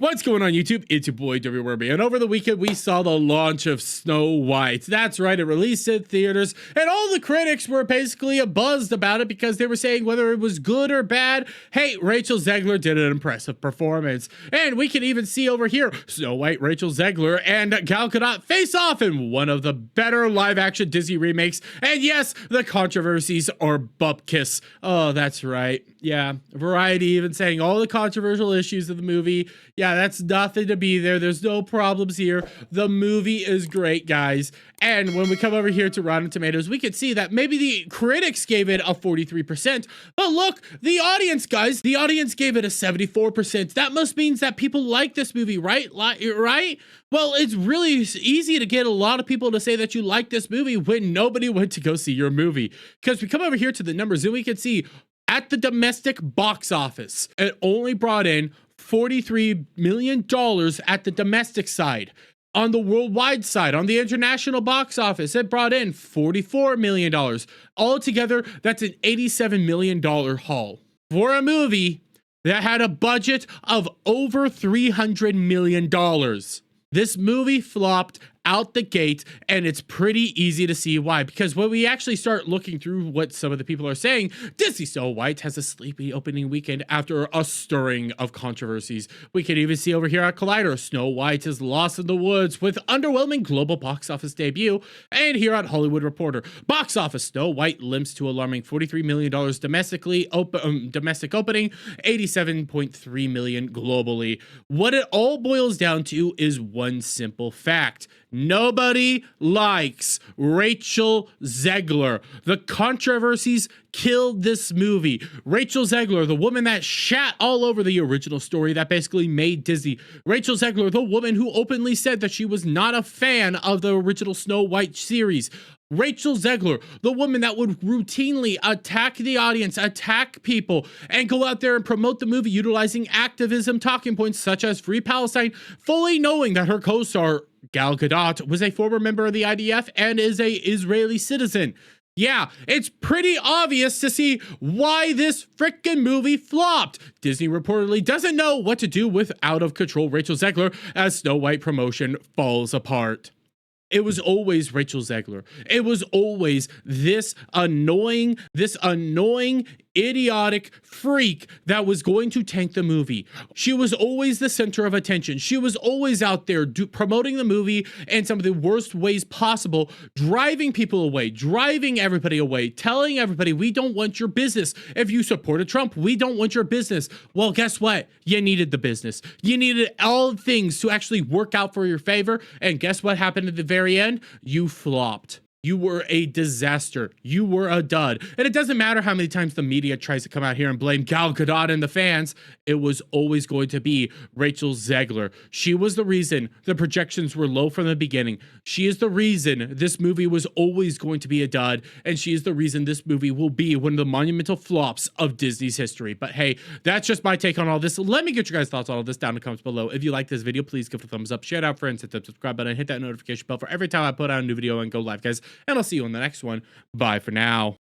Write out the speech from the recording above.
What's going on YouTube? It's your boy W Werby, and over the weekend we saw the launch of Snow White. That's right, it released in theaters, and all the critics were basically buzzed about it because they were saying whether it was good or bad. Hey, Rachel Zegler did an impressive performance, and we can even see over here Snow White, Rachel Zegler, and Gal Gadot face off in one of the better live-action Disney remakes. And yes, the controversies are bupkis. Oh, that's right. Yeah, Variety even saying all the controversial issues of the movie. Yeah, that's nothing to be there. There's no problems here. The movie is great, guys. And when we come over here to Rotten Tomatoes, we can see that maybe the critics gave it a 43%. But look, the audience, guys, the audience gave it a 74%. That must mean that people like this movie, right? Right? Well, it's really easy to get a lot of people to say that you like this movie when nobody went to go see your movie. Because we come over here to the numbers and we can see at the domestic box office, it only brought in $43 million at the domestic side. On the worldwide side, on the international box office, it brought in $44 million. Altogether, that's an $87 million haul for a movie that had a budget of over $300 million. This movie flopped out the gate, and it's pretty easy to see why, because when we actually start looking through what some of the people are saying, Disney Snow White has a sleepy opening weekend after a stirring of controversies. We can even see over here at Collider, Snow White is lost in the woods with underwhelming global box office debut, and here at Hollywood Reporter, box office Snow White limps to alarming $43 million domestically, domestic opening, $87.3 million globally. What it all boils down to is one simple fact. Nobody likes Rachel Zegler. The controversies killed this movie. Rachel Zegler, the woman that shat all over the original story that basically made Disney. Rachel Zegler, the woman who openly said that she was not a fan of the original Snow White series. Rachel Zegler, the woman that would routinely attack the audience, attack people, and go out there and promote the movie utilizing activism talking points such as Free Palestine, fully knowing that her co-star Gal Gadot was a former member of the IDF and is a Israeli citizen. Yeah, it's pretty obvious to see why this frickin' movie flopped. Disney reportedly doesn't know what to do with out-of-control Rachel Zegler as Snow White promotion falls apart. It was always Rachel Zegler. It was always this annoying, idiotic freak that was going to tank the movie. She was always the center of attention. She was always out there promoting the movie in some of the worst ways possible, driving people away, driving everybody away, telling everybody, we don't want your business. If you supported Trump, we don't want your business. Well, guess what? You needed the business. You needed all things to actually work out for your favor. And guess what happened at the very end? You flopped. You were a disaster. You were a dud. And it doesn't matter how many times the media tries to come out here and blame Gal Gadot and the fans. It was always going to be Rachel Zegler. She was the reason the projections were low from the beginning. She is the reason this movie was always going to be a dud. And she is the reason this movie will be one of the monumental flops of Disney's history. But hey, that's just my take on all this. Let me get your guys' thoughts on all this down in the comments below. If you like this video, please give it a thumbs up, share it out for friends, hit that subscribe button, hit that notification bell for every time I put out a new video and go live, guys. And I'll see you on the next one. Bye for now.